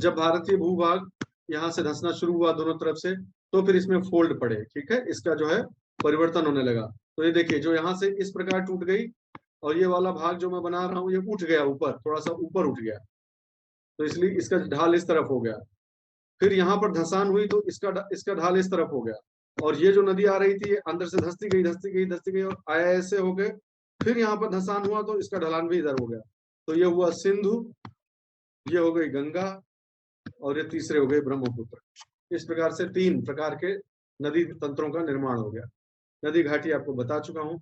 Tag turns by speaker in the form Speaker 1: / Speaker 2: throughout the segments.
Speaker 1: जब भारतीय भूभाग यहाँ से धंसना शुरू हुआ दोनों तरफ से, तो फिर इसमें फोल्ड पड़े, ठीक है, इसका जो है परिवर्तन होने लगा। तो ये देखिए जो यहाँ से इस प्रकार टूट गई, और ये वाला भाग जो मैं बना रहा हूँ ये उठ गया ऊपर, थोड़ा सा ऊपर उठ गया, तो इसलिए इसका ढाल इस तरफ हो गया। फिर यहाँ पर धंसान हुई तो इसका ढाल इस तरफ हो गया, और ये जो नदी आ रही थी ये अंदर से धंसती गई धंसती गई धंसती गई और आया ऐसे हो गए। फिर यहाँ पर धंसान हुआ तो इसका ढलान भी इधर हो गया, तो ये हुआ सिंधु, ये हो गई गंगा, और ये तीसरे हो गए ब्रह्मपुत्र। इस प्रकार से 3 प्रकार के नदी तंत्रों का निर्माण हो गया। नदी घाटी आपको बता चुका हूँ,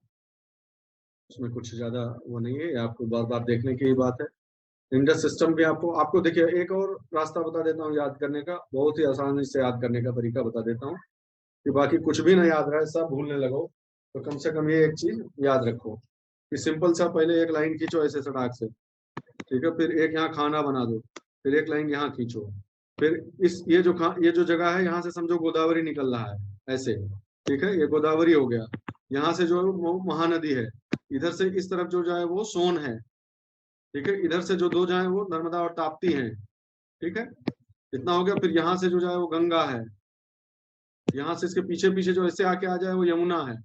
Speaker 1: उसमें कुछ ज्यादा वो नहीं है, आपको बार बार देखने की ही बात है। इंडस सिस्टम भी आपको देखिए एक और रास्ता बता देता हूँ याद करने का, बहुत ही आसानी से याद करने का तरीका बता देता हूँ कि बाकी कुछ भी ना याद रहे, सब भूलने लगो, तो कम से कम ये एक चीज याद रखो कि सिंपल सा पहले एक लाइन खींचो ऐसे सड़क से, ठीक है, फिर एक यहाँ खाना बना दो, फिर एक लाइन यहाँ खींचो, फिर ये जो जगह है यहाँ से समझो गोदावरी निकल रहा है ऐसे, ठीक है, ये गोदावरी हो गया। यहाँ से जो महानदी है, इधर से इस तरफ जो जाए वो सोन है, ठीक है, इधर से जो 2 जाए वो नर्मदा और ताप्ती हैं, ठीक है, इतना हो गया। फिर यहाँ से जो जाए वो गंगा है, यहाँ से इसके पीछे पीछे जो ऐसे आके आ जाए वो यमुना है,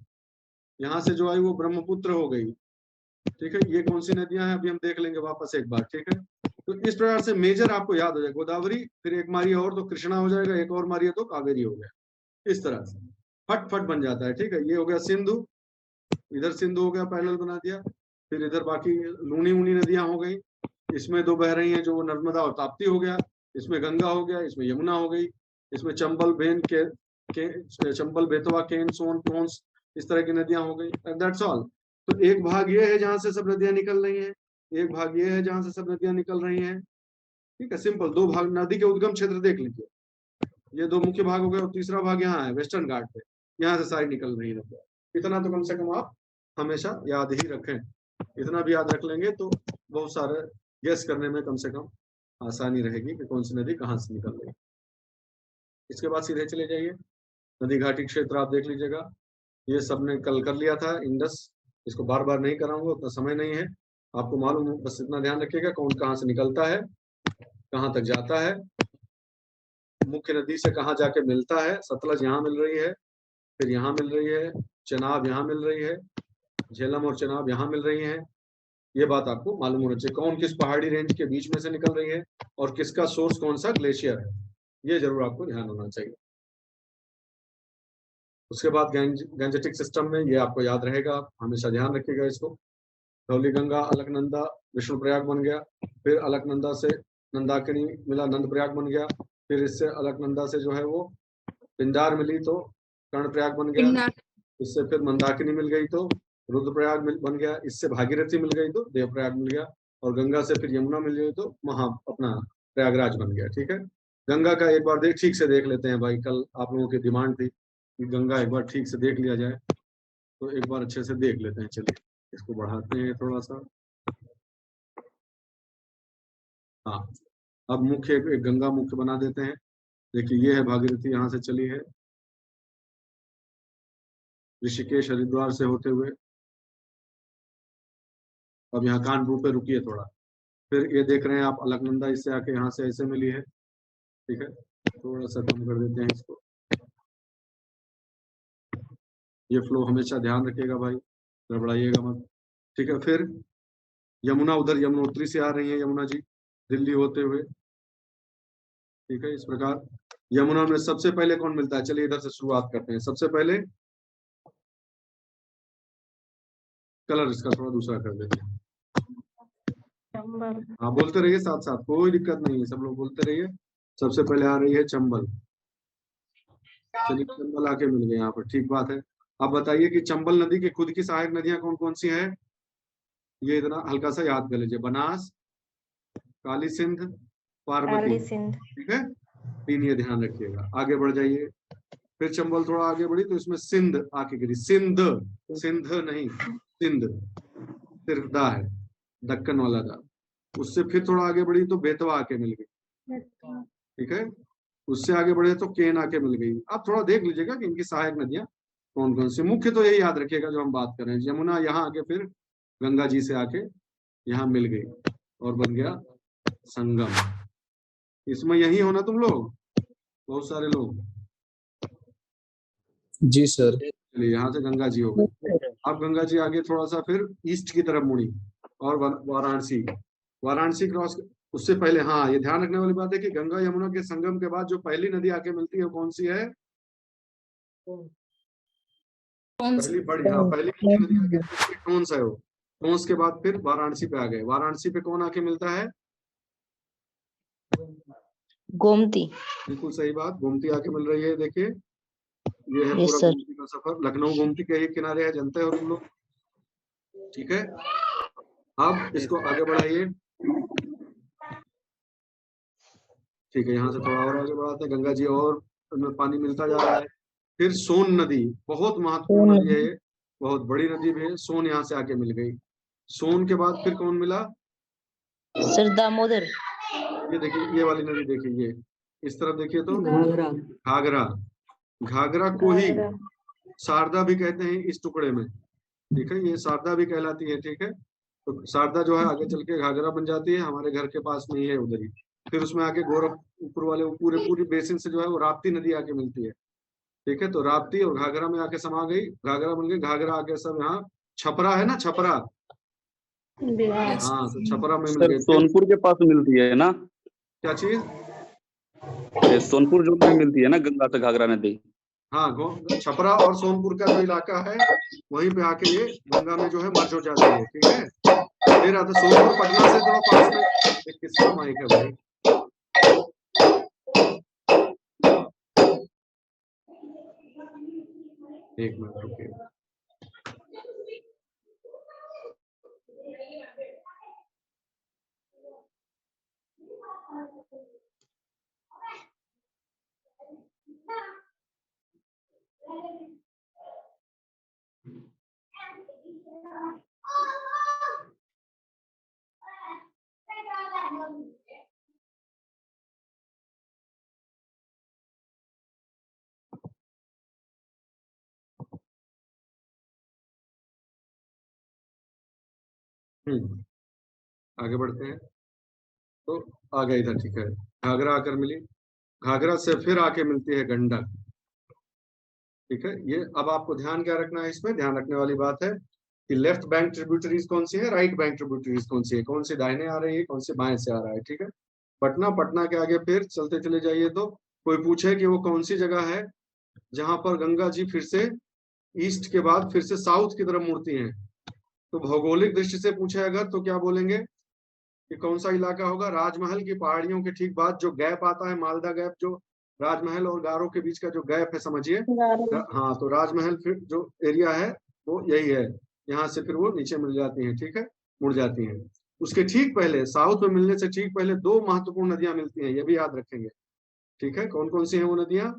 Speaker 1: यहाँ से जो आई वो ब्रह्मपुत्र हो गई, ठीक है। ये कौन सी नदियां हैं अभी हम देख लेंगे वापस एक बार, ठीक है। तो इस प्रकार से मेजर आपको याद हो जाए गोदावरी, फिर एक मारिए और तो कृष्णा हो जाएगा, एक और मारिए तो कावेरी हो गया, इस तरह से फट फट बन जाता है, ठीक है। ये हो गया सिंधु, इधर सिंधु हो गया, पैरेलल बना दिया। फिर इधर बाकी लूनी ऊनी नदियां हो गई, इसमें 2 बह रही हैं जो नर्मदा और ताप्ती हो गया, इसमें गंगा हो गया, इसमें यमुना हो गई, इसमें चंबल चंबल बेतवा केन सोन टोन्स इस तरह की नदियां हो गई, दैट्स ऑल। तो एक भाग ये है जहां से सब नदियां निकल रही हैं, एक भाग ये है जहां से सब नदियां निकल रही हैं, ठीक है, सिंपल। 2 भाग नदी के उद्गम क्षेत्र देख लीजिए, ये 2 मुख्य भाग हो गए, और तीसरा भाग यहाँ है वेस्टर्न घाट पे, यहाँ से सारी निकल रही नदियां। इतना तो कम से कम आप हमेशा याद ही रखें, इतना भी याद रख लेंगे तो बहुत सारे गेस करने में कम से कम आसानी रहेगी कि कौन सी नदी कहाँ से निकल रही है। इसके बाद सीधे चले जाइए, नदी घाटी क्षेत्र आप देख लीजिएगा, ये सबने कल कर लिया था इंडस, इसको बार बार नहीं कराऊंगा, उतना समय नहीं है, आपको मालूम हो, बस इतना ध्यान रखिएगा कौन कहाँ से निकलता है, कहाँ तक जाता है, मुख्य नदी से कहाँ जाके मिलता है। सतलज यहाँ मिल रही है, फिर यहाँ मिल रही है, चेनाब यहाँ मिल रही है, झेलम और चेनाब यहाँ मिल रही हैं। ये बात आपको मालूम होना चाहिए, कौन किस पहाड़ी रेंज के बीच में से निकल रही है और किसका सोर्स कौन सा ग्लेशियर है, ये जरूर आपको ध्यान होना चाहिए। उसके बाद गैंजेटिक सिस्टम में ये आपको याद रहेगा, हमेशा ध्यान रखिएगा इसको। धौली गंगा अलकनंदा विष्णुप्रयाग बन गया, फिर अलकनंदा से नंदाकिनी मिला, नंदप्रयाग बन गया, फिर इससे अलकनंदा से जो है वो पिंडार मिली तो कर्णप्रयाग बन गया, इससे फिर मंदाकिनी मिल गई तो रुद्रप्रयाग बन गया, इससे भागीरथी मिल गई तो देवप्रयाग मिल गया, और गंगा से फिर यमुना मिल गई तो अपना प्रयागराज बन गया, ठीक है। गंगा का एक बार ठीक से देख लेते हैं भाई, कल आप लोगों की डिमांड थी कि गंगा एक बार ठीक से देख लिया जाए, तो एक बार अच्छे से देख लेते हैं। चलिए इसको बढ़ाते हैं थोड़ा सा, हाँ, अब मुख्य एक गंगा मुख्य बना देते हैं। देखिए ये है भागीरथी, यहाँ से चली है ऋषिकेश हरिद्वार से होते हुए, अब यहाँ कानपुर पे रुकिए थोड़ा, फिर ये देख रहे हैं आप अलकनंदा, इससे आके यहाँ से ऐसे मिली है, ठीक है, थोड़ा सा कम कर देते हैं इसको। ये फ्लो हमेशा ध्यान रखिएगा भाई, गड़बड़ाइएगा मत, ठीक है। फिर यमुना, उधर यमुनोत्री से आ रही है यमुना जी दिल्ली होते हुए, ठीक है। इस प्रकार यमुना में सबसे पहले कौन मिलता है, चलिए इधर से शुरुआत करते हैं। सबसे पहले कलर इसका थोड़ा दूसरा कर देते हैं, हाँ बोलते रहिए साथ साथ, कोई दिक्कत नहीं है, सब लोग बोलते रहिए। सबसे पहले आ रही है चंबल, चलिए चंबल आके मिल गए यहाँ पर, ठीक बात है। अब बताइए कि चंबल नदी की खुद की सहायक नदियां कौन कौन सी हैं, ये इतना हल्का सा याद कर लीजिए, बनास, काली सिंध, पार्वती, ठीक है, 3 ये ध्यान रखिएगा। आगे बढ़ जाइए, फिर चंबल थोड़ा आगे बढ़ी तो इसमें सिंध आके गिरी, सिंध, सिंध नहीं सिंध, सिर्फ दा है, दक्कन वाला दा। उससे फिर थोड़ा आगे बढ़ी तो बेतवा आके मिल गई, ठीक है। उससे आगे बढ़े तो केन आके मिल गई। आप थोड़ा देख लीजिएगा कि इनकी सहायक नदियां कौन कौन सी, मुख्य तो यही याद रखिएगा जो हम बात कर रहे हैं। यमुना यहाँ आके फिर गंगा जी से आके यहाँ मिल गई और बन गया संगम, इसमें यही हो ना तुम लोग, बहुत सारे लोग।
Speaker 2: जी सर।
Speaker 1: चलिए यहाँ से गंगा जी हो गई। अब गंगा जी आगे थोड़ा सा फिर ईस्ट की तरफ मुड़ी और वाराणसी, वाराणसी क्रॉस। उससे पहले हाँ, ये ध्यान रखने वाली बात है कि गंगा यमुना के संगम के बाद जो पहली नदी आके मिलती है वो कौन सी है? पहली बड़ी, हाँ पहली नदी आके मिलती है टोंस है वो। टोंस के बाद फिर वाराणसी पे आ गए। वाराणसी पे कौन आके मिलता है?
Speaker 3: गोमती।
Speaker 1: बिल्कुल सही बात, गोमती आके मिल रही है। देखिए ये है
Speaker 3: यस
Speaker 1: पूरा
Speaker 3: सर।
Speaker 1: गोमती का सफर। लखनऊ गोमती के ही किनारे है, जानते हो तुम लोग, ठीक है। अब इसको आगे बढ़ाइए, ठीक है। यहाँ से थोड़ा और आगे बढ़ाते हैं, गंगा जी और उनमें पानी मिलता जा रहा है। फिर सोन नदी, बहुत महत्वपूर्ण नदी है ये, बहुत बड़ी नदी भी है। सोन यहाँ से आके मिल गई। सोन के बाद फिर कौन मिला?
Speaker 3: सर दामोदर।
Speaker 1: ये देखिए, ये वाली नदी देखिए, ये इस तरफ देखिए तो घाघरा। घाघरा को ही शारदा भी कहते हैं इस टुकड़े में, ठीक है। ये शारदा भी कहलाती है, ठीक है। तो शारदा जो है आगे चल के घाघरा बन जाती है, हमारे घर के पास में ही है उधर ही। फिर उसमें आके गोरखपुर वाले पूरे पूरी बेसिन से जो है वो राप्ती नदी आके मिलती है, ठीक है। तो राप्ती और घाघरा में आके समा गई, घाघरा बन गई। घाघरा आके सब यहाँ छपरा है ना, छपरा, हाँ तो छपरा में मिल
Speaker 4: सर
Speaker 1: गई। फिर
Speaker 4: सोनपुर के पास मिलती है ना?
Speaker 1: क्या चीज?
Speaker 4: ये सोनपुर जोन में मिलती है ना गंगा से घाघरा नदी?
Speaker 1: हाँ, छपरा और सोनपुर का जो इलाका है वहीं पे आके ये गंगा में जो है मर्ज हो जाती है, ठीक है। फिर आता सोनपुर पटना से थोड़ा पास में। एक किसका माइक है भाई? एक मिनट रुकिए। आगे बढ़ते हैं। तो आ गए इधर, ठीक है। घाघरा आकर मिली, घाघरा से फिर आके मिलती है गंडक, ठीक है। ये अब आपको ध्यान क्या रखना है, इसमें ध्यान रखने वाली बात है कि लेफ्ट बैंक ट्रिब्यूटरीज कौन सी है, राइट बैंक ट्रिब्यूटरीज कौन सी है, कौन सी दाहिने आ रही है, कौन सी बाएं से आ रहा है, ठीक है। पटना, पटना के आगे फिर चलते चले जाइए तो कोई पूछे कि वो कौन सी जगह है जहां पर गंगा जी फिर से ईस्ट के बाद फिर से साउथ की तरफ मुड़ती हैं, तो भौगोलिक दृष्टि से पूछे अगर तो क्या बोलेंगे कि कौन सा इलाका होगा? राजमहल की पहाड़ियों के ठीक बाद जो गैप आता है, मालदा गैप, जो राजमहल और गारो के बीच का जो गैप है, समझिए। हाँ, तो राजमहल फिर जो एरिया है वो यही है। यहाँ से फिर वो नीचे मिल जाती हैं, ठीक है, मुड़ जाती हैं। उसके ठीक पहले, साउथ में मिलने से ठीक पहले दो महत्वपूर्ण नदियां मिलती हैं, ये भी याद रखेंगे, ठीक है। कौन कौन सी हैं वो नदियां?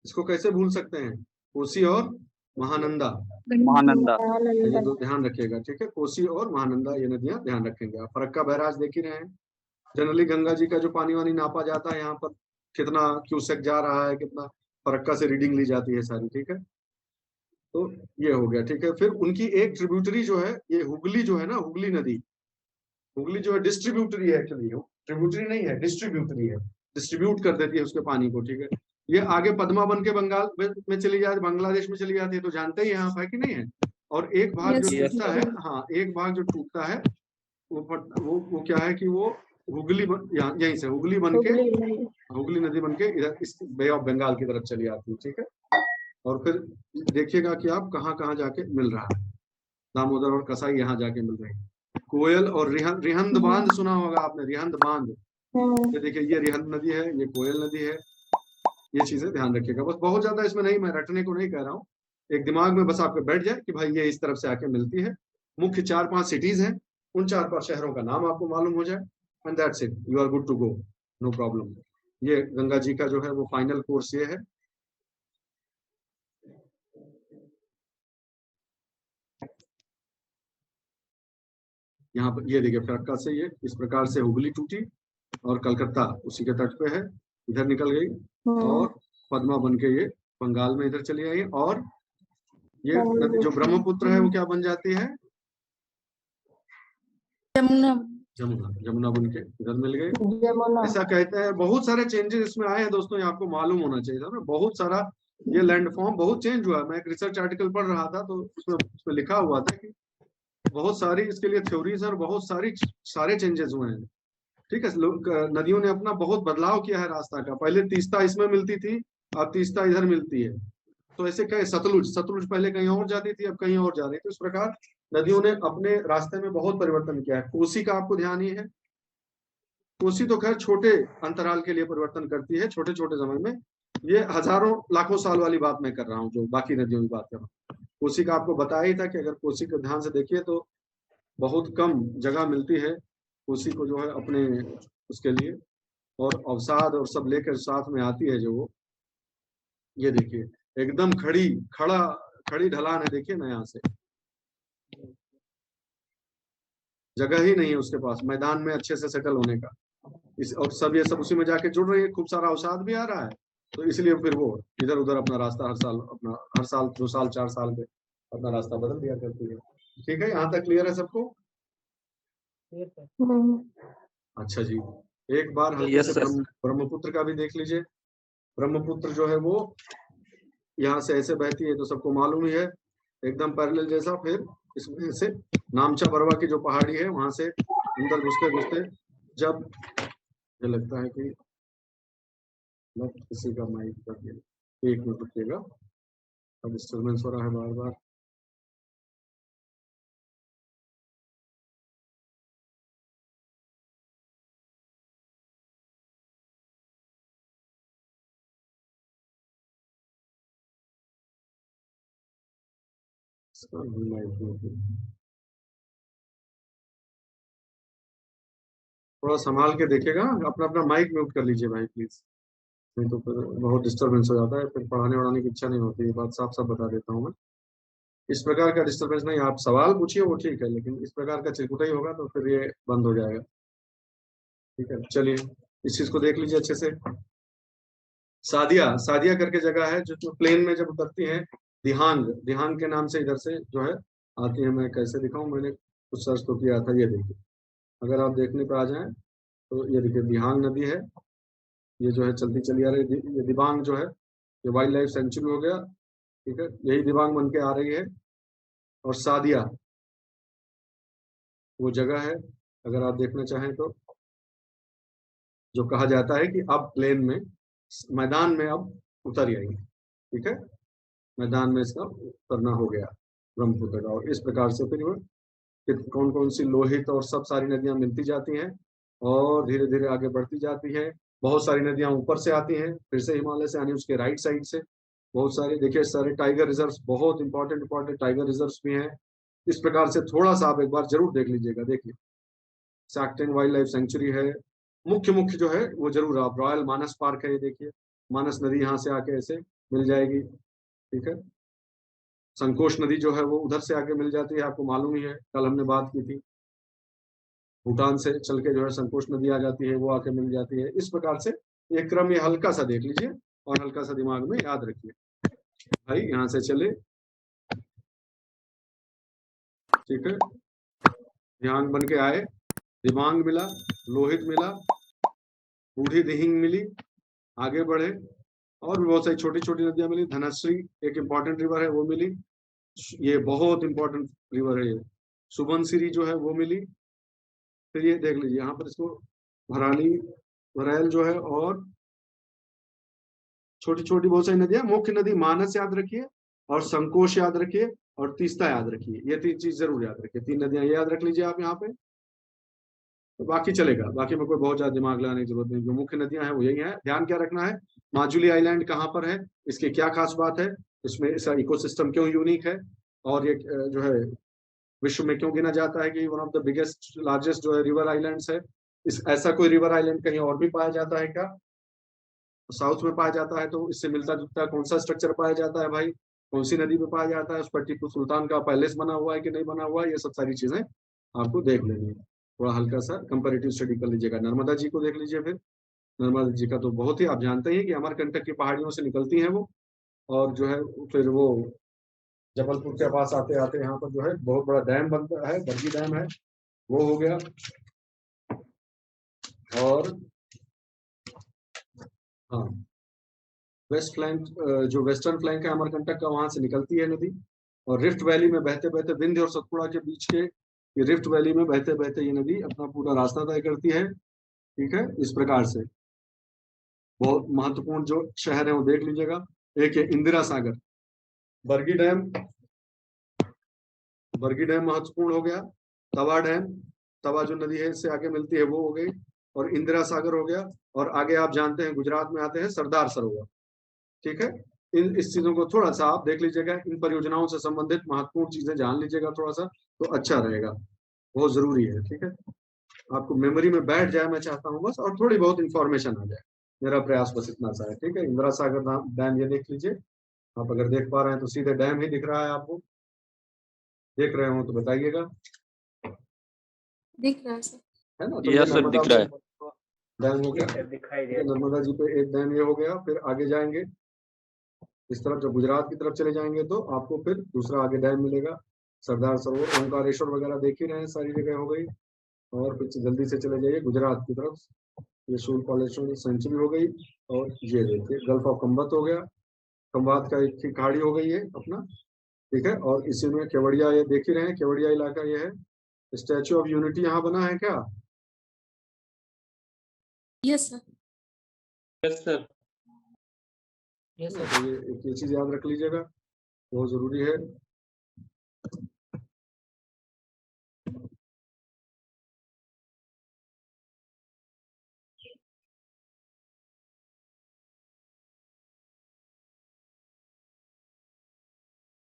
Speaker 1: इसको कैसे भूल सकते हैं? कोसी और महानंदा।
Speaker 4: महानंदा।
Speaker 1: ये दो ध्यान रखिएगा, ठीक है। कोसी और महानंदा, ये नदियां ध्यान रखेंगे। आप फरक्का बैराज देख ही रहे हैं। जनरली गंगा जी का जो पानी वानी नापा जाता है यहाँ पर, कितना क्यूसेक जा रहा है, कितना, फरक्का से रीडिंग ली जाती है सारी, ठीक है। तो ये हो गया, ठीक है। फिर उनकी एक ट्रिब्यूटरी जो है, ये हुगली जो है ना, हुगली नदी, हुगली जो है डिस्ट्रीब्यूटरी है एक्चुअली, ट्रिब्यूटरी नहीं है, डिस्ट्रीब्यूटरी है, डिस्ट्रीब्यूट कर देती है उसके पानी को, ठीक है। ये आगे पद्मा बन के बंगाल में चली जाती, बांग्लादेश में चली जाती है, तो जानते ही यहाँ पर कि नहीं है। और एक भाग जो टूटता है, हाँ एक भाग जो टूटता है वो क्या है कि वो हुगली यहीं से हुगली बन के, हुगली नदी बन के इधर इस बे ऑफ बंगाल की तरफ चली आती है, ठीक है। और फिर देखिएगा कि आप कहाँ कहाँ जाके मिल रहा है, दामोदर और कसाई यहाँ जाके मिल रहे हैं। कोयल और रिहंद बांध सुना होगा आपने, रिहंद बांध। ये देखिए, ये रिहंद नदी है, ये कोयल नदी है। ये चीजें ध्यान रखिएगा, बस बहुत ज्यादा इसमें नहीं, मैं रटने को नहीं कह रहा हूँ, एक दिमाग में बस आपके बैठ जाए कि भाई ये इस तरफ से आके मिलती है। मुख्य 4-5 सिटीज हैं, उन 4-5 शहरों का नाम आपको मालूम हो जाए, and that's it, you are good to go, no problem. ये गंगा जी का जो है वो फाइनल कोर्स ये है। यहाँ पर ये देखिए, फरक्का से ये इस प्रकार से हुगली टूटी और कलकत्ता उसी के तट पे है, इधर निकल गई और पद्मा बन के ये बंगाल में इधर चली आई। और ये नदी जो ब्रह्मपुत्र है वो क्या बन जाती है? जमुना, जमुना बन के इधर मिल गई,
Speaker 3: जमुना।
Speaker 1: ऐसा कहते हैं। बहुत सारे चेंजेस इसमें आए हैं दोस्तों, ये आपको मालूम होना चाहिए था ना। बहुत सारा ये लैंडफॉर्म बहुत चेंज हुआ है। मैं एक रिसर्च आर्टिकल पढ़ रहा था तो उसमें लिखा हुआ था कि बहुत सारी इसके लिए थ्योरीज और बहुत सारे चेंजेस हुए हैं। ठीक है, नदियों ने अपना बहुत बदलाव किया है रास्ता का। पहले तीस्ता इसमें मिलती थी, अब तीस्ता इधर मिलती है। तो ऐसे कहे सतलुज, सतलुज पहले कहीं और जाती थी, अब कहीं और जा रही थी। तो इस प्रकार नदियों ने अपने रास्ते में बहुत परिवर्तन किया है। कोसी का आपको ध्यान ही है। कोसी तो खैर छोटे अंतराल के लिए परिवर्तन करती है, छोटे छोटे समय में। ये हजारों लाखों साल वाली बात मैं कर रहा हूँ, जो बाकी नदियों की बात कर रहा हूँ। कोसी का आपको बताया ही था कि अगर कोसी को ध्यान से देखिए तो बहुत कम जगह मिलती है कोसी को जो है अपने उसके लिए, और अवसाद और सब लेकर साथ में आती है जो वो। ये देखिए एकदम खड़ी ढलान है, देखिए ना, यहाँ से जगह ही नहीं है उसके पास मैदान में अच्छे से सेटल होने का। और सब ये सब उसी में जाके जुड़ रही है, खूब सारा अवसाद भी आ रहा है। तो इसलिए फिर वो इधर उधर अपना रास्ता हर साल 2 साल 4 साल पे अपना रास्ता बदल दिया करती है। ठीक है, यहाँ तक क्लियर है सबको? अच्छा जी, एक बार हल्के
Speaker 4: यस
Speaker 1: से
Speaker 4: सर।
Speaker 1: ब्रह्मपुत्र का भी देख लीजिए। ब्रह्मपुत्र जो है वो यहाँ से ऐसे बहती है, तो सबको मालूम ही है, एकदम पैरेलल जैसा। फिर इसमें से नामचा बरवा की जो पहाड़ी है वहां से अंदर घुसते घुसते, जब मुझे लगता है कि किसी का माइक कर दिया, एक मिनट रुकिएगा, अब डिस्टर्बेंस हो रहा है बार बार। थोड़ा संभाल के देखिएगा, अपना अपना माइक म्यूट कर लीजिए भाई प्लीज, नहीं तो फिर बहुत डिस्टरबेंस हो जाता है, फिर पढ़ाने वढ़ाने की इच्छा नहीं होती। ये बात साफ साफ बता देता हूँ मैं। इस प्रकार का डिस्टरबेंस नहीं, आप सवाल पूछिए वो ठीक है, लेकिन इस प्रकार का चिरकुटा ही होगा तो फिर ये बंद हो जाएगा। ठीक है, चलिए इस चीज को देख लीजिए अच्छे से। सादिया, सादिया करके जगह है जो प्लेन में जब उतरती है, दिहांग, दिहांग के नाम से इधर से जो है आती है। मैं कैसे दिखाऊं, मैंने कुछ सर्च तो किया था, ये देखिए, अगर आप देखने पे आ जाएं तो ये देखिए दिहांग नदी है। ये जो है चलती चली आ रही ये दिबांग जो है, ये वाइल्ड लाइफ सेंचुरी हो गया। ठीक है, यही दिबांग बन के आ रही है। और सादिया वो जगह है, अगर आप देखना चाहें तो, जो कहा जाता है कि अब प्लेन में, मैदान में अब उतर जाएंगे। ठीक है, मैदान में इसका उतरना हो गया ब्रह्मपुत्र का। और इस प्रकार से फिर वो कौन कौन सी लोहित और सब सारी नदियां मिलती जाती हैं और धीरे धीरे आगे बढ़ती जाती है। बहुत सारी नदियां ऊपर से आती हैं, फिर से हिमालय से, यानी उसके राइट साइड से बहुत सारे। देखिए सारे टाइगर रिजर्व्स, बहुत इंपॉर्टेंट इंपॉर्टेंट टाइगर रिजर्व्स भी हैं। इस प्रकार से थोड़ा सा आप एक बार जरूर देख लीजिएगा। देखिए साक्टेन वाइल्ड लाइफ सेंचुरी है, मुख्य मुख्य जो है वो जरूर। आप रॉयल मानस पार्क है, ये देखिए मानस नदी यहाँ से आके ऐसे मिल जाएगी। ठीक है, संकोश नदी जो है वो उधर से आके मिल जाती है, आपको मालूम ही है, कल हमने बात की थी। भूटान से चल के जो है संकोश नदी आ जाती है, वो आके मिल जाती है। इस प्रकार से एक क्रम ये हल्का सा देख लीजिए और हल्का सा दिमाग में याद रखिए। भाई यहाँ से चले, ठीक है, ध्यान बन के आए, दिबांग मिला, लोहित मिला, बूढ़ी दिहिंग मिली, आगे बढ़े और भी बहुत सारी छोटी छोटी नदियां मिली। धनश्री एक इंपॉर्टेंट रिवर है, वो मिली, ये बहुत इंपॉर्टेंट रिवर है ये। सुबनसिरी जो है वो मिली। फिर ये देख लीजिए यहाँ पर इसको भराली, भरैल जो है, और छोटी छोटी बहुत सारी नदियां। मुख्य नदी मानस याद रखिए, और संकोश याद रखिए, और तीस्ता याद रखिए। ये 3 चीज जरूर याद रखिए, 3 नदियां याद रख लीजिए आप यहाँ पे, तो बाकी चलेगा। बाकी में कोई बहुत ज्यादा दिमाग लगाने की जरूरत नहीं, जो मुख्य नदियां हैं वो यही है। ध्यान क्या रखना है, माजुली आइलैंड कहाँ पर है, इसकी क्या खास बात है, इसमें इसका इकोसिस्टम क्यों यूनिक है, और ये जो है विश्व में क्यों गिना जाता है कि one of the biggest largest जो है रिवर आइलैंड्स है। इस ऐसा कोई रिवर आइलैंड कहीं और भी पाया जाता है क्या? साउथ में पाया जाता है, तो इससे मिलता जुलता कौन सा स्ट्रक्चर पाया जाता है भाई, कौन सी नदी में पाया जाता है, उस पर टीपू सुल्तान का पैलेस बना हुआ है कि नहीं बना हुआ है, ये सब सारी चीजें आपको देख लेनी है। थोड़ा हल्का सा कंपेरेटिव स्टडी कर लीजिएगा। नर्मदा जी को देख लीजिए फिर। नर्मदा जी का तो बहुत ही, आप जानते हैं कि अमरकंटक की पहाड़ियों से निकलती हैं वो, और जो है फिर वो जबलपुर के पास आते आते यहाँ पर जो है बहुत बड़ा डैम बनता है, बरगी डैम है, वो हो गया। और हाँ वेस्ट फ्लैंक, जो वेस्टर्न फ्लैंक है अमरकंटक का, वहां से निकलती है नदी और रिफ्ट वैली में बहते बहते, विंध्य और सतपुड़ा के बीच के ये रिफ्ट वैली में बहते बहते ये नदी अपना पूरा रास्ता तय करती है। ठीक है, इस प्रकार से बहुत महत्वपूर्ण जो शहर है वो देख लीजिएगा। एक है इंदिरा सागर, बरगी डैम, बरगी डैम महत्वपूर्ण हो गया। तवा डैम, तवा जो नदी है इससे आगे मिलती है वो हो गई, और इंदिरा सागर हो गया। और आगे आप जानते हैं गुजरात में आते हैं सरदार सरोवर। ठीक है, इन इस चीजों को थोड़ा सा आप देख लीजिएगा, इन परियोजनाओं से संबंधित महत्वपूर्ण चीजें जान लीजिएगा थोड़ा सा, तो अच्छा रहेगा, बहुत जरूरी है। ठीक है, आपको मेमोरी में बैठ जाए मैं चाहता हूँ बस, और थोड़ी बहुत इंफॉर्मेशन आ जाए, मेरा प्रयास बस इतना सा है। ठीक है, इंदिरा सागर डैम ये देख लीजिए, आप अगर देख पा रहे हैं तो सीधे डैम ही दिख रहा है आपको, देख रहे हो तो बताइएगा।
Speaker 2: दिख रहा है सर।
Speaker 1: है ना, तो
Speaker 4: यस
Speaker 1: ये
Speaker 4: सर, दिख रहा है।
Speaker 1: डैम हो गया,
Speaker 5: दिखाई दे
Speaker 1: नर्मदा जी पे एक डैम ये हो गया। फिर आगे जाएंगे इस तरफ, जब गुजरात की तरफ चले जाएंगे तो आपको फिर दूसरा आगे डैम मिलेगा, सरदार सरोवर, ओंकारेश्वर वगैरह देख ही रहे हैं, सारी जगह हो गई। और फिर जल्दी से चले जाइए गुजरात की तरफ, ये शूल कॉलेश्वर सेंचुरी हो गई, और ये देखिए गल्फ ऑफ खंबात हो गया, खंबात का एक खाड़ी हो गई है अपना। ठीक है, और इसी में केवड़िया, ये देख ही रहे हैं केवड़िया इलाका ये है। स्टैच्यू ऑफ यूनिटी यहाँ बना है क्या?
Speaker 2: Yes sir.
Speaker 4: Yes sir.
Speaker 1: तो ये एक ये चीज याद रख लीजिएगा, बहुत जरूरी है।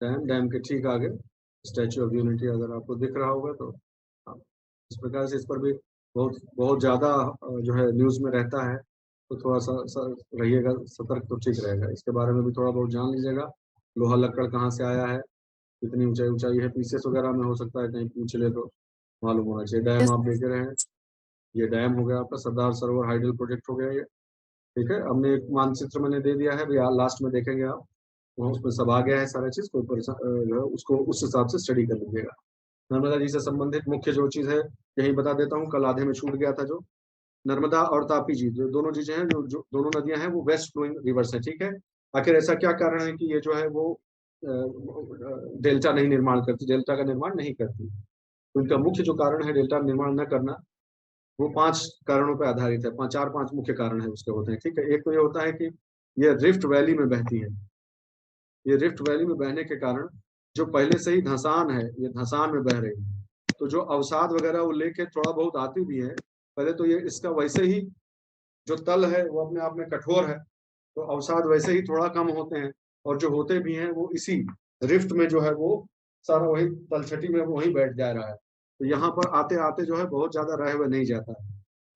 Speaker 1: डैम के ठीक आगे स्टैच्यू ऑफ यूनिटी अगर आपको दिख रहा होगा तो हाँ, इस प्रकार से इस पर भी बहुत बहुत ज्यादा जो है न्यूज में रहता है, तो थोड़ा सा रहिएगा सतर्क, तो ठीक रहेगा। इसके बारे में भी थोड़ा बहुत जान लीजिएगा, लोहा लक्कड़ कहाँ से आया है, कितनी ऊंचाई ऊंचाई है, पीसेस वगैरह में हो सकता है कहीं पूछ ले तो मालूम होना चाहिए। डैम आप देख रहे हैं, ये डैम हो गया आपका, सरदार सरोवर हाइडल प्रोजेक्ट हो गया ये। ठीक है, हमने एक मानचित्र मैंने दे दिया है भैया, लास्ट में देखेंगे आप, वहाँ उसमें सब आ गया है सारा चीज, कोई जो है उसको उस हिसाब से स्टडी कर लीजिएगा। नर्मदा जी से संबंधित मुख्य जो चीज है यही बता देता हूँ, कल आधे में छूट गया था। जो नर्मदा और तापी जी जो दोनों चीजें हैं, जो दोनों नदियां हैं वो वेस्ट फ्लोइंग रिवर्स है। ठीक है, आखिर ऐसा क्या कारण है कि ये जो है वो डेल्टा नहीं निर्माण करती, डेल्टा का निर्माण नहीं करती? तो इनका मुख्य जो कारण है डेल्टा निर्माण न करना, वो 5 कारणों पर आधारित है। 5 मुख्य कारण है उसके होते हैं। ठीक है, एक तो ये होता है कि ये रिफ्ट वैली में बहती है, ये रिफ्ट वैली में बहने के कारण जो पहले से ही धंसान है, ये धंसान में बह रही है, तो जो अवसाद वगैरह वो लेके थोड़ा बहुत आती भी है। पहले तो ये इसका वैसे ही जो तल है वो अपने आप में कठोर है, तो अवसाद वैसे ही थोड़ा कम होते हैं, और जो होते भी हैं वो इसी रिफ्ट में जो है वो सारा वही तलछटी में वही बैठ जा रहा है। तो यहाँ पर आते आते जो है बहुत ज्यादा रह हुए नहीं जाता है।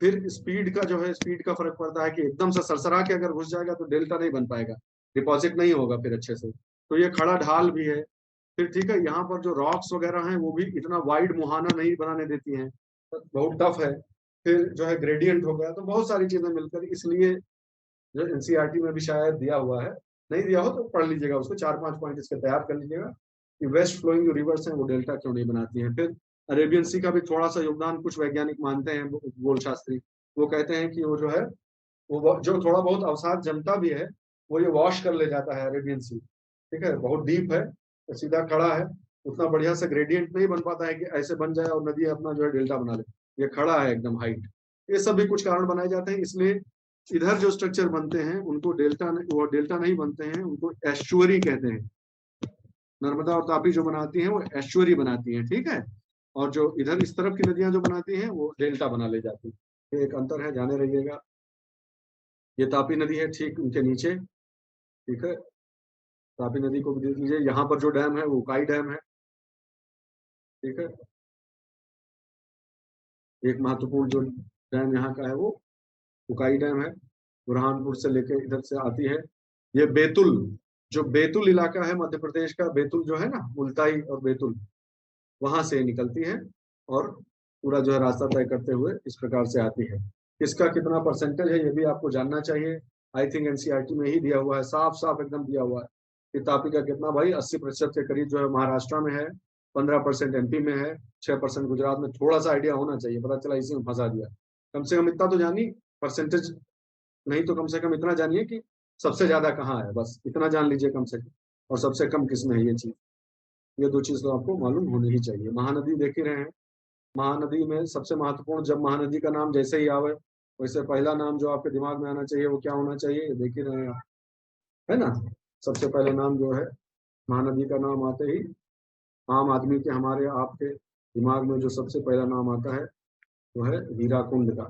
Speaker 1: फिर स्पीड का जो है, स्पीड का फर्क पड़ता है कि एकदम से सरसरा के अगर घुस जाएगा तो डेल्टा नहीं बन पाएगा, डिपॉजिट नहीं होगा फिर अच्छे से। तो ये खड़ा ढाल भी है। फिर ठीक है, यहाँ पर जो रॉक्स वगैरह हैं वो भी इतना वाइड मुहाना नहीं बनाने देती हैं, बहुत टफ है। फिर जो है ग्रेडियंट हो गया, तो बहुत सारी चीजें मिलकर, इसलिए जो एनसीईआरटी में भी शायद दिया हुआ है, नहीं दिया हो तो पढ़ लीजिएगा उसको, 4-5 पॉइंट इसके तैयार कर लीजिएगा कि वेस्ट फ्लोइंग जो रिवर्स हैं वो डेल्टा क्यों नहीं बनाती हैं। फिर अरेबियन सी का भी थोड़ा सा योगदान कुछ वैज्ञानिक मानते हैं, भूगोल शास्त्री, वो कहते हैं कि वो जो है वो जो थोड़ा बहुत अवसाद जमता भी है वो ये वॉश कर ले जाता है अरेबियन सी। ठीक है, बहुत डीप है, तो सीधा खड़ा है, उतना बढ़िया से ग्रेडियंट नहीं बन पाता है कि ऐसे बन जाए और नदी अपना जो है डेल्टा बना ले, ये खड़ा है एकदम हाइट। ये सब भी कुछ कारण बनाए जाते हैं, इसलिए इधर जो स्ट्रक्चर बनते हैं उनको वो डेल्टा नहीं बनते हैं, उनको एस्चुअरी कहते हैं। नर्मदा और तापी जो बनाती हैं वो एस्चुअरी बनाती हैं। ठीक है, और जो इधर इस तरफ की नदियां जो बनाती हैं वो डेल्टा बना ले जाती है, ये एक अंतर है, जाने रहिएगा। ये तापी नदी है ठीक उनके नीचे। ठीक है, तापी नदी को भी देख लीजिए, यहाँ पर जो डैम है वो उकाई डैम है। ठीक है, एक महत्वपूर्ण जो डैम यहाँ का है वो उकाई डैम है, बुरहानपुर से लेके इधर से आती है। ये बेतुल, जो बेतुल इलाका है मध्य प्रदेश का, बेतुल जो है ना, मुल्ताई और बेतुल, वहां से निकलती है और पूरा जो है रास्ता तय करते हुए इस प्रकार से आती है। इसका कितना परसेंटेज है ये भी आपको जानना चाहिए, आई थिंक एनसीईआरटी में ही दिया हुआ है, साफ साफ एकदम दिया हुआ है कि तापी का कितना भाई 80% के करीब जो है महाराष्ट्र में है, 15% एमपी में है, 6% गुजरात में। थोड़ा सा आइडिया होना चाहिए, पता चला इसी में फंसा दिया। कम से कम इतना तो जानिए, परसेंटेज नहीं तो कम से कम इतना जानिए कि सबसे ज्यादा कहाँ है, बस इतना जान लीजिए कम से कम, और सबसे कम किसमें है ये चीज। ये दो चीज तो आपको मालूम होनी ही चाहिए। महानदी देख ही रहे हैं, महानदी में सबसे महत्वपूर्ण, जब महानदी का नाम जैसे ही आवे, वैसे पहला नाम जो आपके दिमाग में आना चाहिए वो क्या होना चाहिए, ये देख ही रहे हैं आप, है ना। सबसे पहले नाम जो है महानदी का नाम आते ही आम आदमी के, हमारे आपके दिमाग में जो सबसे पहला नाम आता है वो है हीराकुंड का।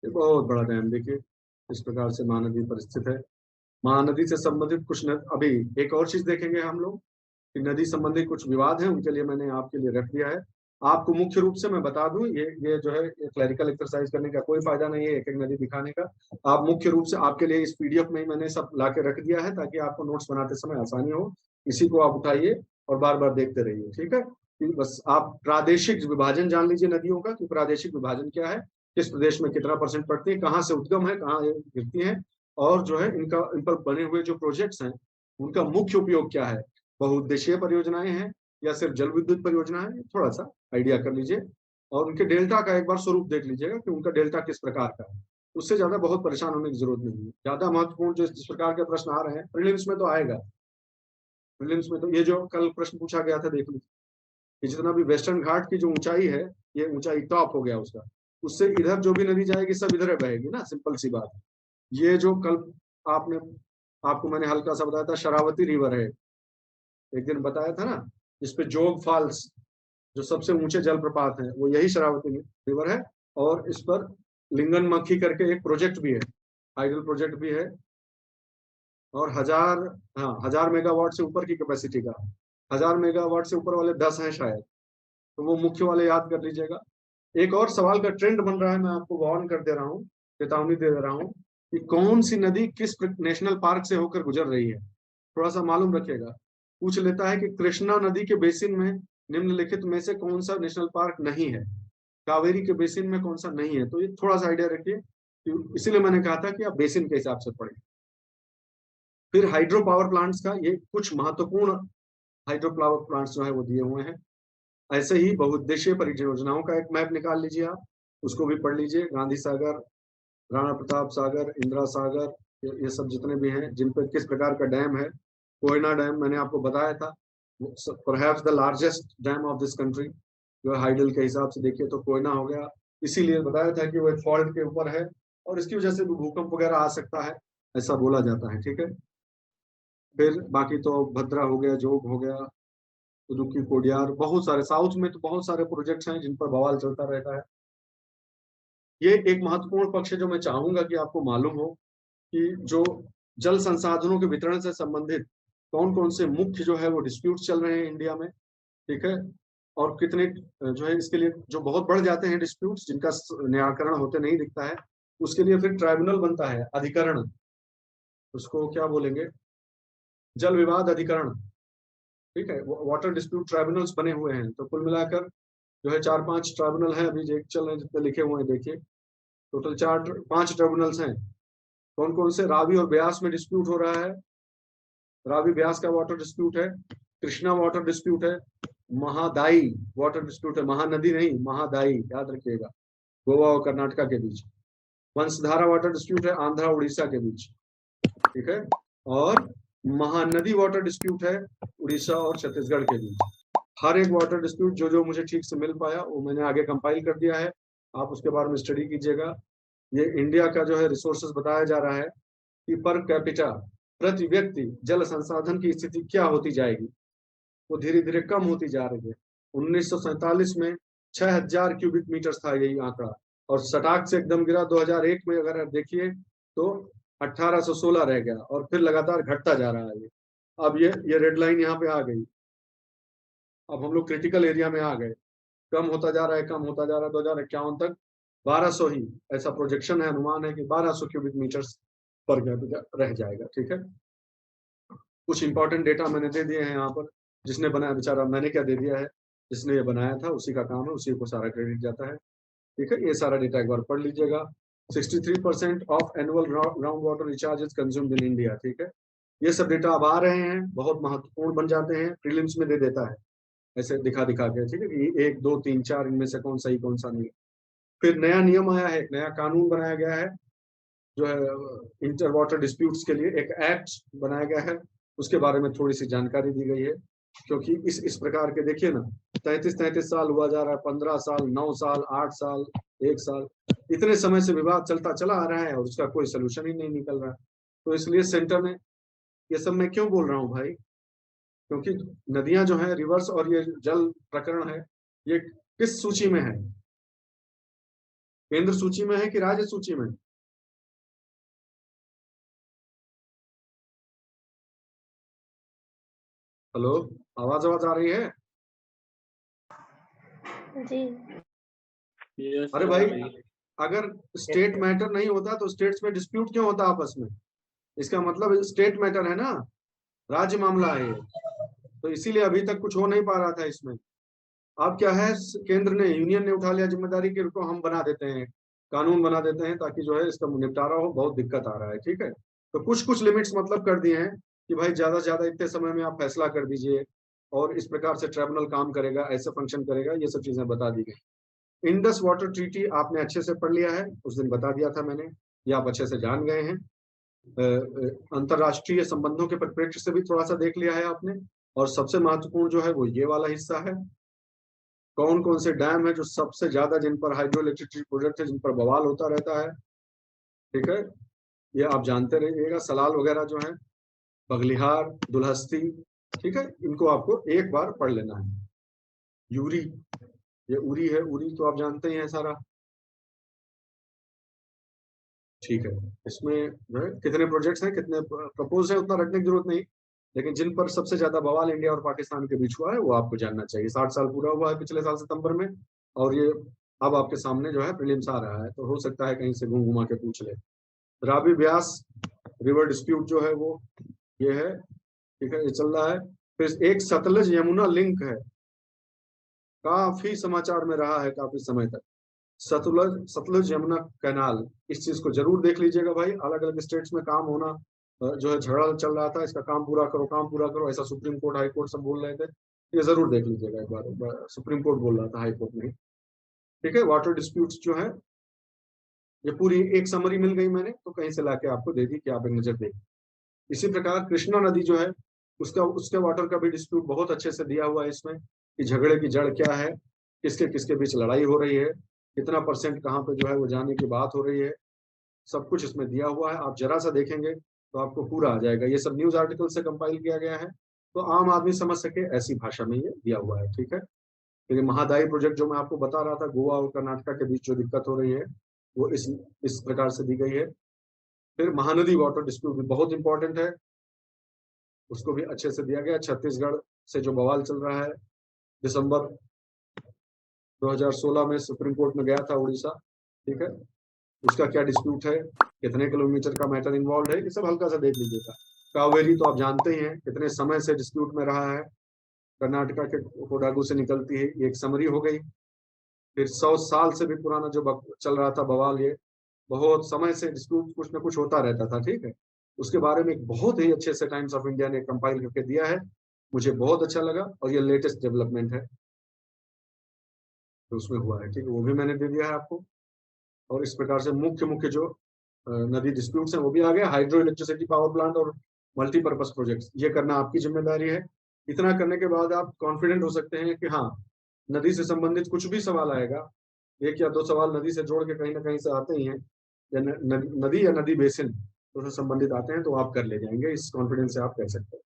Speaker 1: ये बहुत बड़ा डैम देखिए इस प्रकार से महानदी पर स्थित है। महानदी से संबंधित कुछ अभी एक और चीज देखेंगे हम लोग कि नदी संबंधी कुछ विवाद है, उनके लिए मैंने आपके लिए रख दिया है। आपको मुख्य रूप से मैं बता दूं, ये जो है क्लरिकल एक्सरसाइज करने का कोई फायदा नहीं है एक एक नदी दिखाने का। आप मुख्य रूप से आपके लिए इस पीडीएफ में ही मैंने सब ला के रख दिया है ताकि आपको नोट्स बनाते समय आसानी हो। इसी को आप उठाइए और बार बार देखते रहिए, ठीक है। कि बस आप प्रादेशिक विभाजन जान लीजिए नदियों का, कि प्रादेशिक विभाजन क्या है, किस प्रदेश में कितना परसेंट पड़ती है, कहाँ से उद्गम है, कहाँ गिरती है, और जो है इनका, इन पर बने हुए जो प्रोजेक्ट्स हैं उनका मुख्य उपयोग क्या है, बहुउद्देशीय परियोजनाएं हैं या सिर्फ जल विद्युत परियोजना है, थोड़ा सा आइडिया कर लीजिए। और उनके डेल्टा का एक बार स्वरूप देख लीजिएगा कि उनका डेल्टा किस प्रकार का है। उससे ज्यादा बहुत परेशान होने की जरूरत नहीं है। ज्यादा महत्वपूर्ण जो इस प्रकार के प्रश्न आ रहे हैं प्रीलिम्स में तो आएगा, प्रीलिम्स में तो ये जो कल प्रश्न पूछा गया था देख लीजिए, कि जितना भी वेस्टर्न घाट की जो ऊंचाई है, ये ऊंचाई टॉप हो गया उसका, उससे इधर जो भी नदी जाएगी सब इधर बहेगी ना, सिंपल सी बात। ये जो कल आपने, आपको मैंने हल्का सा बताया था शरावती रिवर है, एक दिन बताया था ना, इस पे जोग फॉल्स जो सबसे ऊंचे जलप्रपात हैं वो यही शरावती रिवर है। और इस पर लिंगन मक्खी करके एक प्रोजेक्ट भी है, हाइडल प्रोजेक्ट भी है, और 1000, हाँ 1000 मेगावाट से ऊपर की कैपेसिटी का, 1000 मेगावाट से ऊपर वाले 10 हैं शायद, तो वो मुख्य वाले याद कर लीजिएगा। एक और सवाल का ट्रेंड बन रहा है, मैं आपको वार्न कर दे रहा हूँ, चेतावनी दे रहा हूँ, कि कौन सी नदी किस नेशनल पार्क से होकर गुजर रही है, थोड़ा सा मालूम रखिएगा। पूछ लेता है कि कृष्णा नदी के बेसिन में निम्नलिखित में से कौन सा नेशनल पार्क नहीं है, कावेरी के बेसिन में कौन सा नहीं है, तो ये थोड़ा सा आइडिया रखिए। इसीलिए मैंने कहा था कि आप बेसिन के हिसाब से पढ़ें। फिर हाइड्रो पावर प्लांट्स का, ये कुछ महत्वपूर्ण हाइड्रो पावर प्लांट्स जो है वो दिए हुए हैं। ऐसे ही बहुउद्देशीय परियोजनाओं का एक मैप निकाल लीजिए आप, उसको भी पढ़ लीजिए। गांधी सागर, राणा प्रताप सागर, इंदिरा सागर, ये सब जितने भी हैं जिन पर किस प्रकार का डैम है। कोयना डैम मैंने आपको बताया था, perhaps the largest dam of this country, जो हाइडल के हिसाब से देखिए तो कोयना हो गया। इसीलिए बताया था कि वो एक फॉल्ट के ऊपर है और इसकी वजह से भी भूकंप वगैरह आ सकता है, ऐसा बोला जाता है, ठीक है। फिर बाकी तो भद्रा हो गया, जोग हो गया, उदुकी कोडियार, बहुत सारे साउथ में तो बहुत सारे प्रोजेक्ट्स हैं जिन पर बवाल चलता रहता है। ये एक महत्वपूर्ण पक्ष है जो मैं चाहूंगा कि आपको मालूम हो, कि जो जल संसाधनों के वितरण से संबंधित कौन कौन से मुख्य जो है वो डिस्प्यूट चल रहे हैं इंडिया में, ठीक है। और कितने जो है इसके लिए जो बहुत बढ़ जाते हैं डिस्प्यूट्स, जिनका निराकरण होते नहीं दिखता है, उसके लिए फिर ट्राइब्यूनल बनता है, अधिकरण, उसको क्या बोलेंगे, जल विवाद अधिकरण, ठीक है। वाटर डिस्प्यूट ट्राइब्यूनल्स बने हुए हैं। तो कुल मिलाकर जो है 4-5 ट्राइब्यूनल हैं अभी चल रहे हैं, जितने लिखे हुए हैं देखिए, टोटल 4-5 ट्राइब्यूनल्स हैं। कौन कौन से, रावी और ब्यास में डिस्प्यूट हो रहा है, रावी ब्यास का वाटर डिस्प्यूट है, कृष्णा वाटर डिस्प्यूट है, महादाई वाटर डिस्प्यूट है, महानदी नहीं महादाई, याद रखिएगा, गोवा और कर्नाटका के बीच। वंशधारा वाटर डिस्प्यूट है आंध्रा उड़ीसा के बीच, ठीक है। और महानदी वाटर डिस्प्यूट है उड़ीसा और छत्तीसगढ़ के बीच। हर एक वाटर डिस्प्यूट जो जो मुझे ठीक से मिल पाया वो मैंने आगे कंपाइल कर दिया है, आप उसके बारे में स्टडी कीजिएगा। ये इंडिया का जो है रिसोर्सेज बताया जा रहा है कि पर कैपिटा, प्रति व्यक्ति जल संसाधन की स्थिति क्या होती जाएगी, वो धीरे धीरे कम होती जा रही है। 1947 में 6000 क्यूबिक मीटर था यही आंकड़ा, और सटाक से एकदम गिरा 2001 में, अगर आप देखिए तो 1816 रह गया, और फिर लगातार घटता जा रहा है ये। अब ये रेड लाइन यहाँ पे आ गई, अब हम लोग क्रिटिकल एरिया में आ गए, कम होता जा रहा है, कम होता जा रहा है। 2051 तक 1200 ही, ऐसा प्रोजेक्शन है, अनुमान है कि 1200 क्यूबिक मीटर्स पर रह जाएगा, ठीक है। कुछ इंपॉर्टेंट डेटा मैंने दे दिए हैं यहाँ पर, जिसने बनाया बेचारा, मैंने क्या दे दिया है, जिसने ये बनाया था उसी का काम है, उसी को सारा क्रेडिट जाता है, ठीक है। ये सारा डेटा एक बार पढ़ लीजिएगा। 63% of annual ground water recharge is consumed in India, ठीक है। ये सब डेटा अब आ रहे हैं, बहुत महत्वपूर्ण बन जाते हैं, प्रीलिम्स में दे देता है ऐसे दिखा दिखा के, ठीक है कि 1 2 3 4 इनमें से कौन सही कौन सा नहीं। फिर नया नियम आया है, नया कानून बनाया गया है जो है इंटर वाटर डिस्प्यूट्स के लिए, एक एक्ट बनाया गया है, उसके बारे में थोड़ी सी जानकारी दी गई है। क्योंकि इस प्रकार के देखिए ना, 33 साल हुआ जा रहा है, 15 साल, 9 साल, 8 साल, 1 साल, इतने समय से विवाद चलता चला आ रहा है और उसका कोई सोल्यूशन ही नहीं निकल रहा है। तो इसलिए सेंटर ने, ये सब मैं क्यों बोल रहा हूँ भाई, क्योंकि नदियां जो है, रिवर्स और ये जल प्रकरण है, ये किस सूची में है? केंद्र सूची में है कि राज्य सूची में? हेलो, आवाज आवाज आ रही है?
Speaker 3: जी।
Speaker 1: अरे भाई, अगर स्टेट मैटर नहीं होता तो स्टेट्स में डिस्प्यूट क्यों होता आपस में? इसका मतलब स्टेट मैटर है ना, राज्य मामला है ये। तो इसीलिए अभी तक कुछ हो नहीं पा रहा था इसमें। अब क्या है, केंद्र ने, यूनियन ने उठा लिया जिम्मेदारी कि रुको हम बना देते हैं, कानून बना देते हैं ताकि जो है इसका निपटारा हो, बहुत दिक्कत आ रहा है, ठीक है। तो कुछ कुछ लिमिट्स मतलब कर दिए हैं कि भाई ज्यादा से ज्यादा इतने समय में आप फैसला कर दीजिए और इस प्रकार से ट्रिब्यूनल काम करेगा, ऐसे फंक्शन करेगा, ये सब चीजें बता दी गई। इंडस वाटर ट्रीटी आपने अच्छे से पढ़ लिया है, उस दिन बता दिया था मैंने, ये आप अच्छे से जान गए हैं। अंतरराष्ट्रीय संबंधों के परिप्रेक्ष्य से भी थोड़ा सा देख लिया है आपने। और सबसे महत्वपूर्ण जो है वो ये वाला हिस्सा है, कौन कौन से डैम है जो सबसे ज्यादा, जिन पर हाइड्रो इलेक्ट्रिसिटी प्रोजेक्ट है, जिन पर बवाल होता रहता है, ठीक है, ये आप जानते रहिएगा। सलाल वगैरह जो है, बगलिहार, दुल्हस्ती, ठीक है, इनको आपको एक बार पढ़ लेना है। यूरी, ये उरी है, उरी तो आप जानते ही हैं सारा, ठीक है। इसमें जो है कितने प्रोजेक्ट्स हैं, कितने प्रपोज हैं, उतना रटने की जरूरत नहीं, लेकिन जिन पर सबसे ज्यादा बवाल इंडिया और पाकिस्तान के बीच हुआ है वो आपको जानना चाहिए। 60 साल पूरा हुआ है पिछले साल सितंबर में, और ये अब आपके सामने जो है प्रीलिम्स आ रहा है, तो हो सकता है कहीं से घूम घुमा के पूछ ले। रावी ब्यास रिवर डिस्प्यूट जो है वो ये है, ठीक है, ये चल रहा है। फिर एक सतलज यमुना लिंक है, काफी समाचार में रहा है काफी समय तक, सतलज सतलज यमुना कैनाल, इस चीज को जरूर देख लीजिएगा भाई। अलग अलग स्टेट्स में काम होना, जो है झगड़ा चल रहा था, इसका काम पूरा करो, काम पूरा करो, ऐसा सुप्रीम कोर्ट हाई कोर्ट सब बोल रहे थे, ये जरूर देख लीजिएगा एक बार, सुप्रीम कोर्ट बोल रहा था, हाई कोर्ट नहीं, ठीक है। वाटर डिस्प्यूट्स जो है, ये पूरी एक समरी मिल गई मैंने, तो कहीं से लाके आपको दे दी कि आप एक नजर देख। इसी प्रकार कृष्णा नदी जो है, उसका उसके वाटर का भी डिस्प्यूट बहुत अच्छे से दिया हुआ है इसमें, कि झगड़े की जड़ क्या है, किसके किसके बीच लड़ाई हो रही है, कितना परसेंट कहाँ पे जो है वो जाने की बात हो रही है, सब कुछ इसमें दिया हुआ है। आप जरा सा देखेंगे तो आपको पूरा आ जाएगा। ये सब न्यूज आर्टिकल से कंपाइल किया गया है, तो आम आदमी समझ सके ऐसी भाषा में ये दिया हुआ है, ठीक है। फिर ये महादाई प्रोजेक्ट जो मैं आपको बता रहा था, गोवा और कर्नाटका के बीच जो दिक्कत हो रही है, वो इस प्रकार से दी गई है। फिर महानदी वाटर डिस्प्यूट भी बहुत इंपॉर्टेंट है, उसको भी अच्छे से दिया गया। छत्तीसगढ़ से जो बवाल चल रहा है, दिसंबर 2016 में सुप्रीम कोर्ट में गया था उड़ीसा, ठीक है, उसका क्या डिस्प्यूट है, कितने किलोमीटर का मैटर इन्वॉल्व है, ये सब हल्का सा देख लीजिएगा। कावेरी तो आप जानते ही हैं कितने समय से डिस्प्यूट में रहा है, कर्नाटका के कोडागू से निकलती है, ये एक समरी हो गई। फिर 100 साल से भी पुराना जो चल रहा था बवाल, ये बहुत समय से डिस्प्यूट कुछ ना कुछ होता रहता था, ठीक है। उसके बारे में एक बहुत ही अच्छे से टाइम्स ऑफ इंडिया ने कंपाइल करके दिया है, मुझे बहुत अच्छा लगा, और ये लेटेस्ट डेवलपमेंट है तो उसमें हुआ है, ठीक है, वो भी मैंने दे दिया है आपको। और इस प्रकार से मुख्य मुख्य जो नदी डिस्प्यूट्स हैं वो भी आ गया। हाइड्रो इलेक्ट्रिसिटी पावर प्लांट और मल्टीपर्पज प्रोजेक्ट्स, ये करना आपकी जिम्मेदारी है। इतना करने के बाद आप कॉन्फिडेंट हो सकते हैं कि हाँ, नदी से संबंधित कुछ भी सवाल आएगा, एक या दो सवाल नदी से जोड़ के कहीं ना कहीं से आते ही हैं, या नदी या नदी बेसिन तो से संबंधित आते हैं, तो आप कर ले जाएंगे, इस कॉन्फिडेंस से आप कह सकते हैं।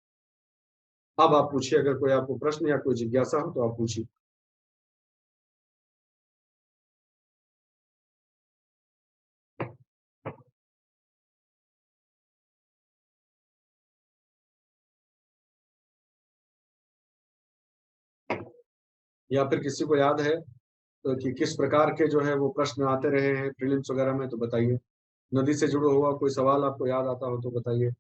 Speaker 1: अब आप पूछिए, अगर कोई आपको प्रश्न या कोई जिज्ञासा हो तो आप पूछिए। या फिर किसी को याद है तो कि किस प्रकार के जो है वो प्रश्न आते रहे हैं प्रीलिम्स वगैरह में, तो बताइए। नदी से जुड़ा हुआ कोई सवाल आपको याद आता हो तो बताइए।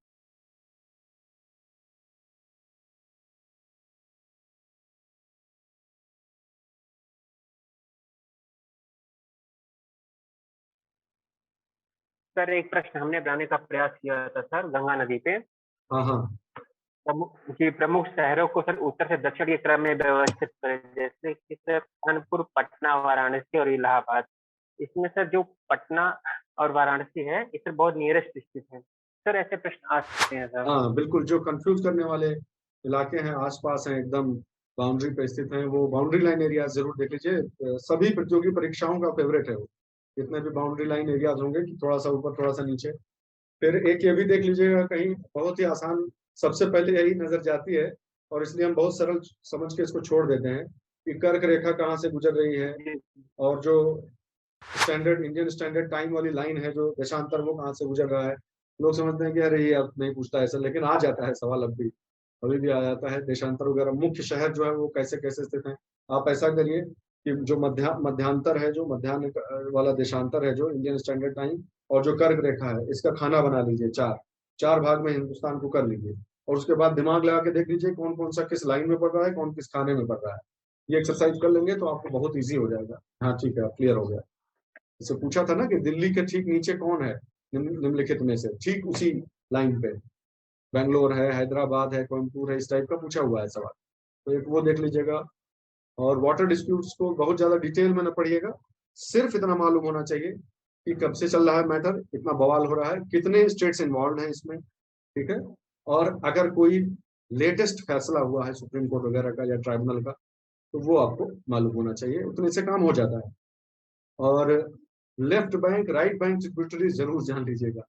Speaker 2: सर एक प्रश्न हमने बनाने का प्रयास किया था सर, गंगा नदी पे।
Speaker 1: हाँ हाँ
Speaker 2: प्रमुख शहरों को सर उत्तर से दक्षिण के क्रम में व्यवस्थित करें, जैसे कि सर कानपुर, पटना, वाराणसी और इलाहाबाद। इसमें सर जो पटना और वाराणसी है, ये सर बहुत नियरेस्ट स्थित है। सर ऐसे प्रश्न आ सकते हैं सर।
Speaker 1: हाँ बिल्कुल, जो कंफ्यूज करने वाले इलाके हैं, आसपास हैं, एकदम बाउंड्री पे स्थित हैं, वो बाउंड्री लाइन एरिया जरूर देख लीजिए। सभी प्रतियोगी परीक्षाओं का फेवरेट है वो, जितने भी बाउंड्री लाइन एरियाज होंगे कि थोड़ा सा ऊपर थोड़ा सा नीचे। फिर एक ये भी देख लीजिएगा, कहीं बहुत ही आसान सबसे पहले यही नजर जाती है, और इसलिए हम बहुत सरल समझ के इसको छोड़ देते हैं कि कर्क रेखा कहाँ से गुजर रही है, और जो स्टैंडर्ड इंडियन स्टैंडर्ड टाइम वाली लाइन है, जो देशांतर, वो कहाँ से गुजर रहा है। लोग समझते हैं कि अरे ये अब नहीं पूछता ऐसा, लेकिन आ जाता है सवाल, अभी भी आ जाता है। देशांतर वगैरह, मुख्य शहर जो है वो कैसे कैसे स्थित है। आप ऐसा करिए कि जो मध्यांतर है, जो मध्यान्ह वाला देशांतर है, जो इंडियन स्टैंडर्ड टाइम, और जो कर्क रेखा है, इसका खाना बना लीजिए, चार भाग में हिंदुस्तान को कर लीजिए, और उसके बाद दिमाग लगा के देख लीजिए कौन कौन सा किस लाइन में पड़ रहा है, कौन किस खाने में पड़ रहा है। ये एक्सरसाइज कर लेंगे तो आपको बहुत ईजी हो जाएगा। हाँ ठीक है, क्लियर हो गया। इसे पूछा था ना कि दिल्ली के ठीक नीचे कौन है निम्नलिखित में से, ठीक उसी लाइन पे बेंगलोर है, हैदराबाद है, कोयम्बटूर है, इस टाइप का पूछा हुआ है सवाल। तो एक वो देख लीजिएगा। और वाटर डिस्प्यूट्स को बहुत ज्यादा डिटेल में न पढ़िएगा, सिर्फ इतना मालूम होना चाहिए कि कब से चल रहा है मैटर, कितना बवाल हो रहा है, कितने स्टेट्स इन्वॉल्व हैं इसमें, ठीक है। और अगर कोई लेटेस्ट फैसला हुआ है सुप्रीम कोर्ट वगैरह का या ट्राइब्यूनल का, तो वो आपको मालूम होना चाहिए, उतने से काम हो जाता है। और left bank right bank tributary जरूर जान लीजिएगा।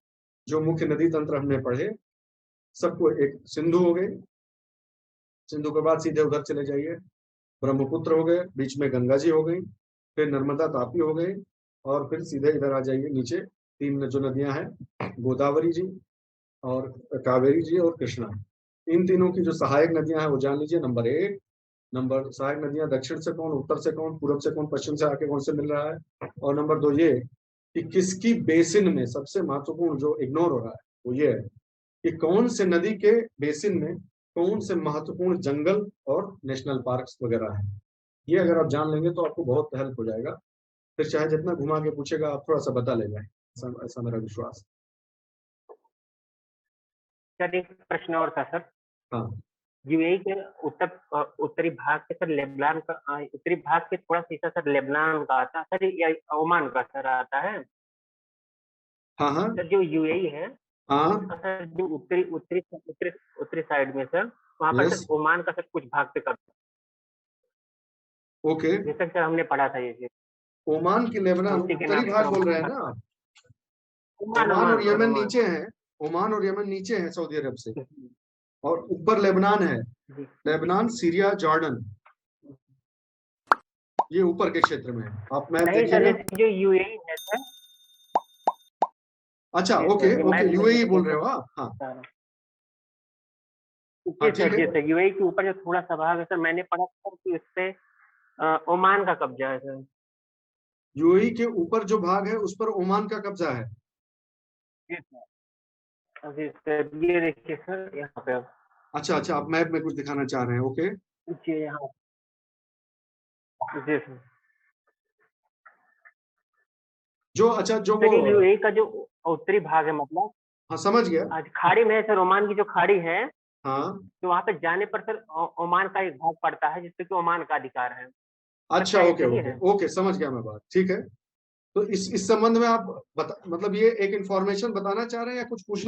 Speaker 1: जो मुख्य नदी तंत्र हमने पढ़े सबको, एक सिंधु हो गई, सिंधु के बाद सीधे उधर चले जाइए, ब्रह्मपुत्र हो गए, बीच में गंगा जी हो गई, फिर नर्मदा तापी हो गई, और फिर सीधे इधर आ जाइए नीचे, तीन जो नदियां हैं, गोदावरी जी और कावेरी जी और कृष्णा। इन तीनों की जो सहायक नदियां हैं वो जान लीजिए। नंबर 1 नंबर सहायक नदियां, दक्षिण से कौन, उत्तर से कौन, पूर्व से कौन, पश्चिम से आके कौन से मिल रहा है। और नंबर 2 ये कि किसकी बेसिन में, सबसे महत्वपूर्ण जो इग्नोर हो रहा है वो ये है कि कौन से नदी के बेसिन में कौन से महत्वपूर्ण जंगल और नेशनल पार्क्स वगैरह है। ये अगर आप जान लेंगे तो आपको बहुत हेल्प हो जाएगा। फिर चाहे जितना घुमा के पूछेगा आप थोड़ा सा बता ले जाए, ऐसा मेरा विश्वास।
Speaker 2: सर एक प्रश्न और था सर।
Speaker 1: हाँ
Speaker 2: यूएई के उत्तरी भाग के सर लेबनान का, उत्तरी भाग के थोड़ा सा हिस्सा सर लेबनान का आता है सर, या ओमान का सर आता है।
Speaker 1: हाँ हाँ
Speaker 2: सर जो यूएई है
Speaker 1: हाँ
Speaker 2: उसका सर जो उत्तरी उत्तरी उत्तरी उत्तरी साइड में सर, वहाँ पर
Speaker 1: यस
Speaker 2: सर ओमान का सर कुछ भाग पे कब्जा,
Speaker 1: ओके।
Speaker 2: जैसे सर हमने पढ़ा था ये चीज।
Speaker 1: ओमान की लेबनान
Speaker 2: उसी के
Speaker 1: उत्तरी
Speaker 2: नाम
Speaker 1: भाग
Speaker 2: पर
Speaker 1: बोल रहे हैं ना।
Speaker 2: ओमान
Speaker 1: ओमान और
Speaker 2: ओमान सर
Speaker 1: यमन
Speaker 2: ओमान।
Speaker 1: नीचे हैं, ओमान और यमन नीचे हैं सऊदी अरब से, और ऊपर लेबनान है। लेबनान, सीरिया, जॉर्डन, ये ऊपर के क्षेत्र में है। आप मैप
Speaker 2: नहीं सर,
Speaker 1: देखिएगा।
Speaker 2: जो यूएई है सर।
Speaker 1: अच्छा
Speaker 2: जी
Speaker 1: ओके
Speaker 2: सर, ये
Speaker 1: ओके,
Speaker 2: मैप
Speaker 1: यूएई बोल रहे हो आप। हाँ हाँ
Speaker 2: जी
Speaker 1: ठीक
Speaker 2: सर,
Speaker 1: है।
Speaker 2: जी सर, यूएई के ऊपर जो थोड़ा सा भाग है सर, मैंने पढ़ा था कि उस पे ओमान का कब्जा है सर।
Speaker 1: यूएई के ऊपर जो भाग है उस पर ओमान का कब्जा है।
Speaker 2: जी सर, जी सर, ये देखिए सर यहाँ पे।
Speaker 1: अच्छा अच्छा, आप मैप में कुछ दिखाना चाह रहे हैं, ओके।
Speaker 2: जी यहाँ, जी सर।
Speaker 1: जो अच्छा जो
Speaker 2: सर
Speaker 1: वो,
Speaker 2: ये यूएई का जो उत्तरी भाग है, मतलब
Speaker 1: हाँ समझ गया।
Speaker 2: आज खाड़ी में है सर, ओमान की जो खाड़ी है,
Speaker 1: हाँ
Speaker 2: तो वहाँ पे जाने पर सर ओमान का एक भाग पड़ता है, जिसपे कि ओमान का अधिकार है। सर
Speaker 1: अच्छा
Speaker 2: क्या ये
Speaker 1: ओके
Speaker 2: सही
Speaker 1: ओके
Speaker 2: है?
Speaker 1: ओके, समझ गया मैं बात, ठीक है। तो इस संबंध में आप मतलब ये एक इंफॉर्मेशन बताना चाह रहे हैं या कुछ पूछना